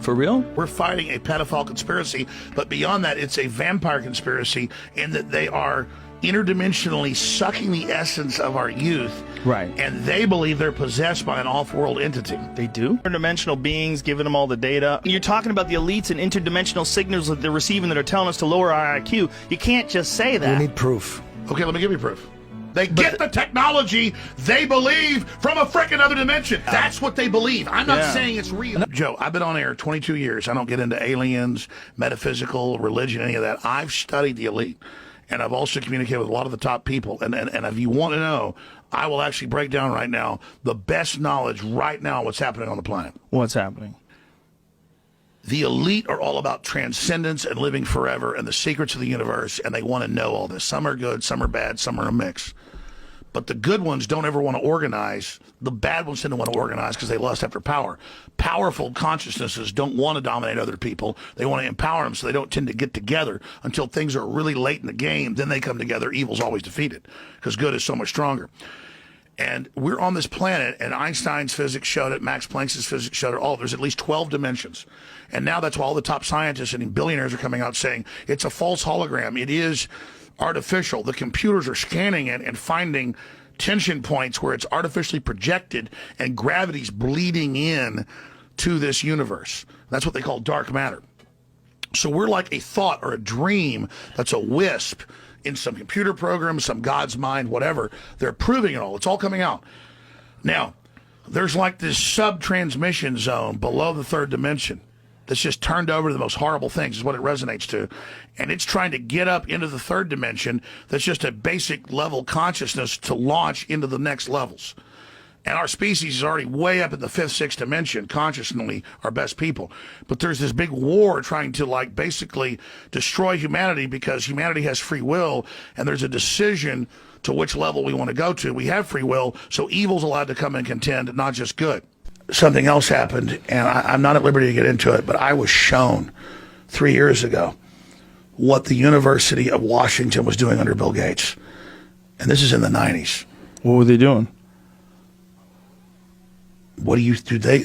For real? We're fighting a pedophile conspiracy, but beyond that, it's a vampire conspiracy in that they are interdimensionally sucking the essence of our youth. Right. And they believe they're possessed by an off-world entity. They do? Interdimensional beings giving them all the data. You're talking about the elites and interdimensional signals that they're receiving that are telling us to lower our IQ. You can't just say that. We need proof. Okay, let me give you proof. They get the technology they believe from a frickin' other dimension. That's what they believe. I'm not saying it's real. Joe, I've been on air 22 years. I don't get into aliens, metaphysical, religion, any of that. I've studied the elite. And I've also communicated with a lot of the top people. And if you want to know, I will actually break down right now the best knowledge right now what's happening on the planet. What's happening? The elite are all about transcendence and living forever and the secrets of the universe, and they want to know all this. Some are good, some are bad, some are a mix. But the good ones don't ever want to organize. The bad ones tend to want to organize because they lust after power. Powerful consciousnesses don't want to dominate other people. They want to empower them, so they don't tend to get together until things are really late in the game. Then they come together. Evil's always defeated because good is so much stronger. And we're on this planet, and Einstein's physics showed it, Max Planck's physics showed it, there's at least 12 dimensions. And now that's why all the top scientists and billionaires are coming out saying it's a false hologram. It is artificial. The computers are scanning it and finding tension points where it's artificially projected and gravity's bleeding in to this universe. That's what they call dark matter. So we're like a thought or a dream that's a wisp in some computer program, some God's mind, whatever. They're proving it all. It's all coming out. Now, there's like this sub-transmission zone below the third dimension that's just turned over to the most horrible things is what it resonates to. And it's trying to get up into the third dimension that's just a basic level consciousness to launch into the next levels. And our species is already way up in the fifth, sixth dimension, consciously, our best people. But there's this big war trying to, like, basically destroy humanity because humanity has free will, and there's a decision to which level we want to go to. We have free will, so evil's allowed to come and contend, not just good. Something else happened, and I'm not at liberty to get into it, but I was shown 3 years ago what the University of Washington was doing under Bill Gates. And this is in the 90s. What were they doing? What do? They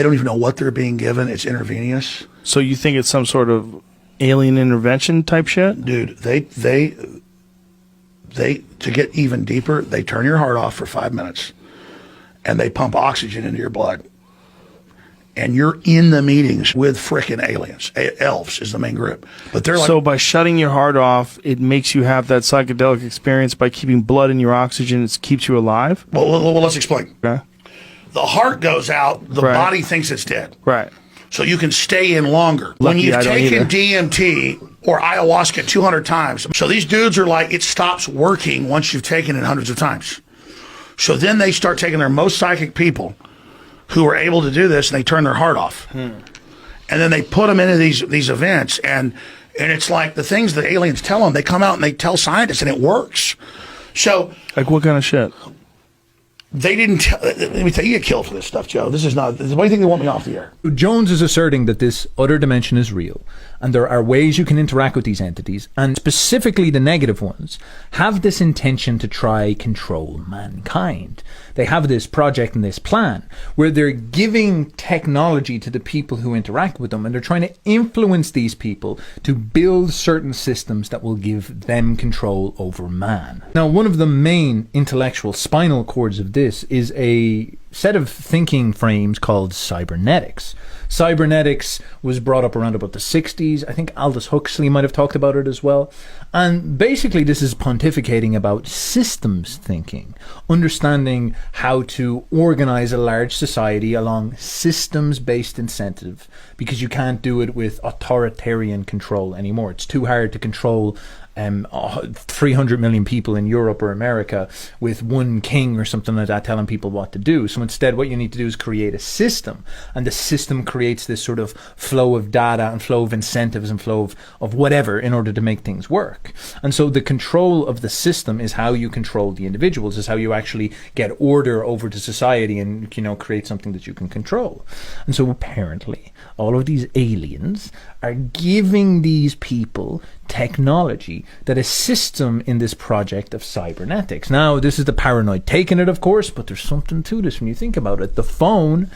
don't even know what they're being given. It's intravenous. So you think it's some sort of alien intervention type shit? Dude, they to get even deeper, they turn your heart off for 5 minutes and they pump oxygen into your blood. And you're in the meetings with frickin' aliens. Elves is the main group. But they're like, so by shutting your heart off, it makes you have that psychedelic experience. By keeping blood in your oxygen, it keeps you alive? Well, let's explain. Okay. The heart goes out, the body thinks it's dead. Right. So you can stay in longer. Lucky when you've I don't taken either. DMT or ayahuasca 200 times, so these dudes are like, it stops working once you've taken it hundreds of times. So then they start taking their most psychic people who are able to do this, and they turn their heart off. And then they put them into these events, and it's like the things the aliens tell them, they come out and they tell scientists, and it works. So, like what kind of shit? They didn't tell, let me tell you, you get killed for this stuff, Joe. This is not, why do you think they want me off the air? Jones is asserting that this other dimension is real, and there are ways you can interact with these entities, and specifically the negative ones have this intention to try control mankind. They have this project and this plan where they're giving technology to the people who interact with them, and they're trying to influence these people to build certain systems that will give them control over man. Now, one of the main intellectual spinal cords of this is a set of thinking frames called cybernetics. Cybernetics was brought up around about the 60s. I think Aldous Huxley might have talked about it as well. And basically this is pontificating about systems thinking, understanding how to organize a large society along systems-based incentive, because you can't do it with authoritarian control anymore. It's too hard to control 300 million people in Europe or America with one king or something like that telling people what to do. So instead what you need to do is create a system, and the system creates this sort of flow of data and flow of incentives and flow of whatever in order to make things work. And so the control of the system is how you control the individuals, is how you actually get order over to society and, you know, create something that you can control. And so apparently all of these aliens are giving these people technology that assists them in this project of cybernetics. Now, this is the paranoid taking it, of course, but there's something to this when you think about it. The phone,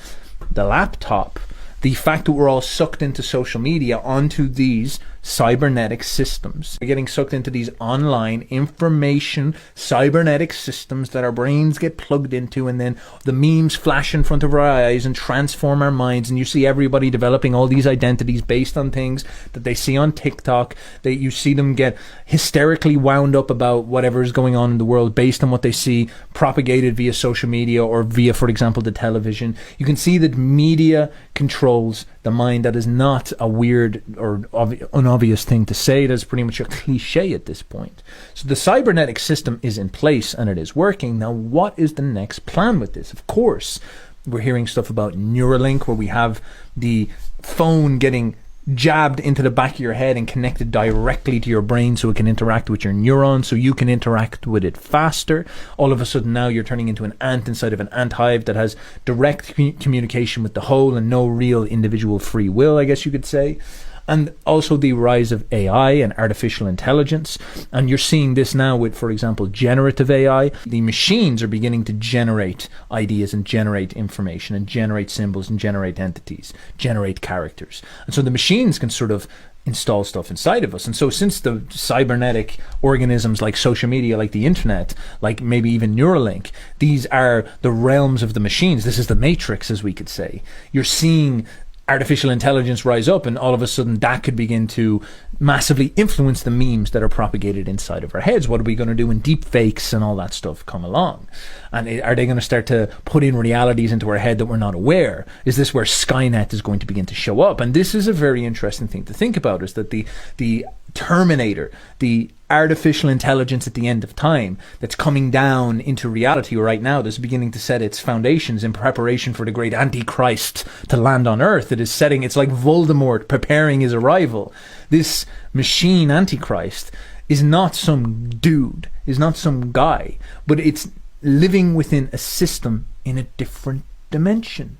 the laptop, The fact that we're all sucked into social media, onto these cybernetic systems. We're getting sucked into these online information cybernetic systems that our brains get plugged into, and then the memes flash in front of our eyes and transform our minds, and you see everybody developing all these identities based on things that they see on TikTok, that you see them get hysterically wound up about whatever is going on in the world based on what they see propagated via social media or via, for example, the television. You can see that media controls the mind. That is not a weird or unobvious thing to say. That's pretty much a cliche at this point. So the cybernetic system is in place and it is working. Now, what is the next plan with this? Of course, we're hearing stuff about Neuralink, where we have the phone getting jabbed into the back of your head and connected directly to your brain so it can interact with your neurons, so you can interact with it faster. All of a sudden now you're turning into an ant inside of an ant hive that has direct communication with the whole and no real individual free will, I guess you could say. And also the rise of AI and artificial intelligence. And you're seeing this now with, for example, generative AI. The machines are beginning to generate ideas and generate information and generate symbols and generate entities, generate characters. And so the machines can sort of install stuff inside of us. And so since the cybernetic organisms like social media, like the internet, like maybe even Neuralink, these are the realms of the machines. This is the matrix, as we could say. You're seeing artificial intelligence rise up, and all of a sudden that could begin to massively influence the memes that are propagated inside of our heads. What are we going to do when deep fakes and all that stuff come along? And are they going to start to put in realities into our head that we're not aware? Is this where Skynet is going to begin to show up? And this is a very interesting thing to think about, is that the Terminator, the artificial intelligence at the end of time that's coming down into reality right now, that's beginning to set its foundations in preparation for the great Antichrist to land on Earth. It's like Voldemort preparing his arrival. This machine Antichrist is not some dude, is not some guy, but it's living within a system in a different dimension.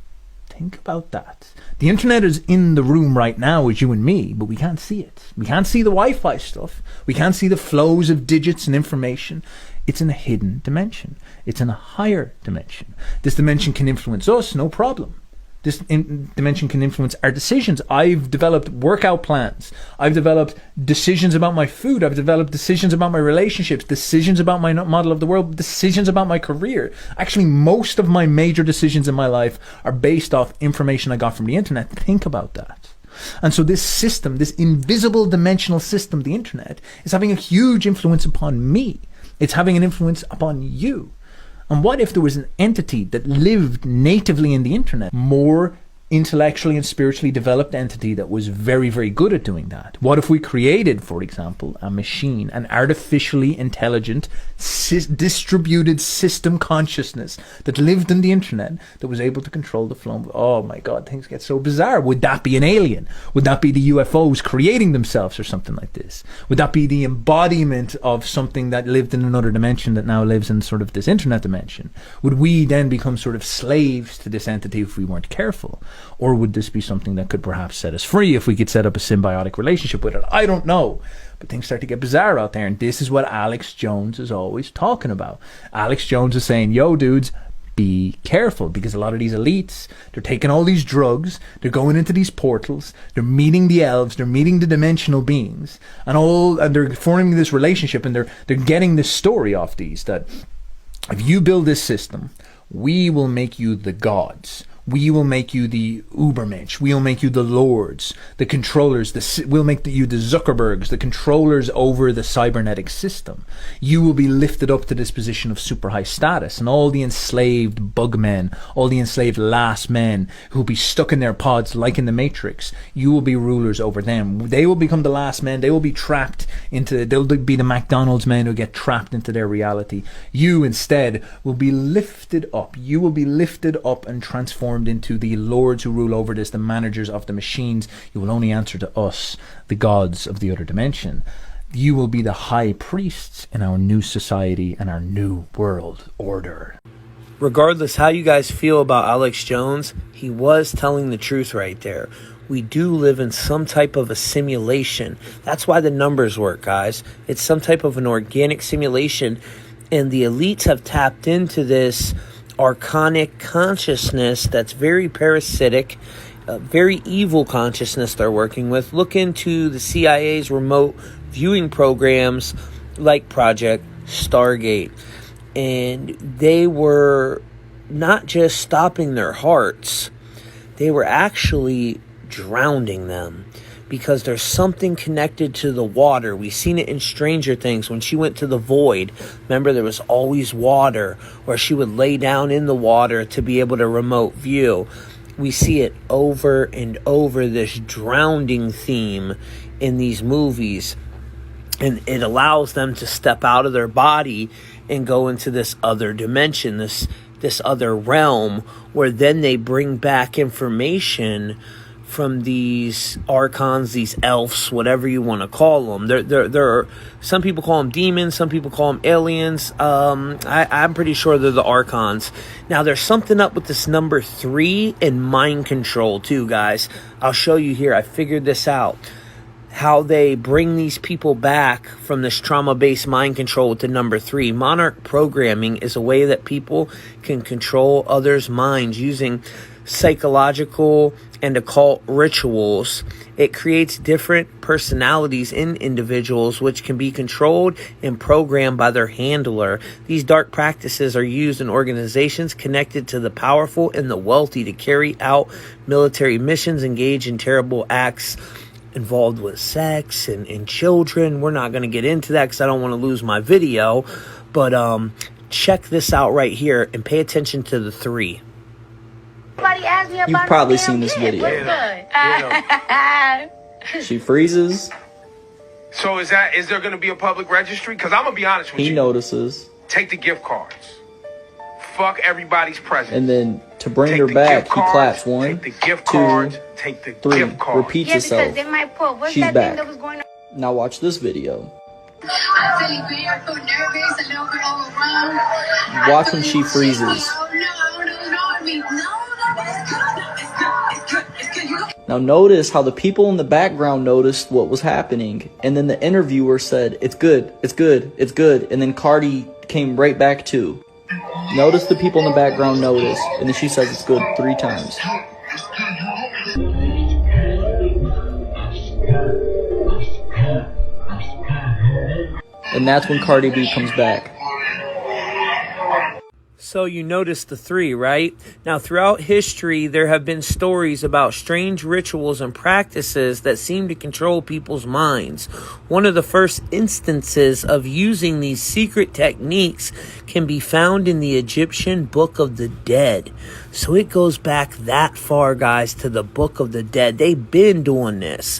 Think about that. The internet is in the room right now with you and me, but we can't see it. We can't see the Wi-Fi stuff. We can't see the flows of digits and information. It's in a hidden dimension. It's in a higher dimension. This dimension can influence us, no problem. This dimension can influence our decisions. I've developed workout plans. I've developed decisions about my food. I've developed decisions about my relationships, decisions about my model of the world, decisions about my career. Actually, most of my major decisions in my life are based off information I got from the internet. Think about that. And so this system, this invisible dimensional system, the internet, is having a huge influence upon me. It's having an influence upon you. And what if there was an entity that lived natively in the internet, more intellectually and spiritually developed entity that was very, very good at doing that? What if we created, for example, a machine, an artificially intelligent, distributed system consciousness that lived in the internet, that was able to control the flow? Oh my God, things get so bizarre. Would that be an alien? Would that be the UFOs creating themselves or something like this? Would that be the embodiment of something that lived in another dimension that now lives in sort of this internet dimension? Would we then become sort of slaves to this entity if we weren't careful? Or would this be something that could perhaps set us free if we could set up a symbiotic relationship with it? I don't know. But things start to get bizarre out there. And this is what Alex Jones is always talking about. Alex Jones is saying, yo, dudes, be careful, because a lot of these elites, they're taking all these drugs, they're going into these portals, they're meeting the elves, they're meeting the dimensional beings, and they're forming this relationship, and they're getting this story off these, that if you build this system, we will make you the gods. We will make you the Ubermensch. We will make you the lords, the controllers. We'll make you the Zuckerbergs, the controllers over the cybernetic system. You will be lifted up to this position of super high status, and all the enslaved bugmen, all the enslaved last men who will be stuck in their pods like in the Matrix, you will be rulers over them. They will become the last men. They will be trapped they'll be the McDonald's men who get trapped into their reality. You instead will be lifted up. You will be lifted up and transformed into the lords who rule over this, the managers of the machines. You will only answer to us, the gods of the other dimension. You will be the high priests in our new society and our new world order. Regardless how you guys feel about Alex Jones, he was telling the truth right there. We do live in some type of a simulation. That's why the numbers work, guys. It's some type of an organic simulation, and the elites have tapped into this archonic consciousness that's very parasitic, a very evil consciousness they're working with. Look into the CIA's remote viewing programs like Project Stargate. And they were not just stopping their hearts, they were actually drowning them, because there's something connected to the water. We've seen it in Stranger Things when she went to the void. Remember, there was always water, or she would lay down in the water to be able to remote view. We see it over and over, this drowning theme in these movies. And it allows them to step out of their body and go into this other dimension, this other realm, where then they bring back information from these archons, these elves, whatever you want to call them. There are some people call them demons, some people call them aliens. I'm pretty sure they're the archons. Now, there's something up with this number 3 and mind control too, guys. I'll show you here. I figured this out. How they bring these people back from this trauma-based mind control with the number 3. Monarch programming is a way that people can control others' minds using psychological and occult rituals. It creates different personalities in individuals, which can be controlled and programmed by their handler. These dark practices are used in organizations connected to the powerful and the wealthy to carry out military missions, engage in terrible acts involved with sex and children. We're not going to get into that because I don't want to lose my video. But check this out right here and pay attention to the 3. You've probably seen this video. She freezes. So is there going to be a public registry? Because I'm going to be honest with you. He notices. Take the gift cards. Fuck everybody's presents. And then to bring her back, he claps 1, take the gift 2, cards, take the 3, gift cards. repeats itself. She's back. Now watch this video. Watch when she freezes. Now notice how the people in the background noticed what was happening, and then the interviewer said, "It's good, it's good, it's good," and then Cardi came right back too. Notice the people in the background noticed, and then she says it's good 3 times. And that's when Cardi B comes back. So you notice the 3, right? Now, throughout history, there have been stories about strange rituals and practices that seem to control people's minds. One of the first instances of using these secret techniques can be found in the Egyptian Book of the Dead. So it goes back that far, guys, to the Book of the Dead. They've been doing this.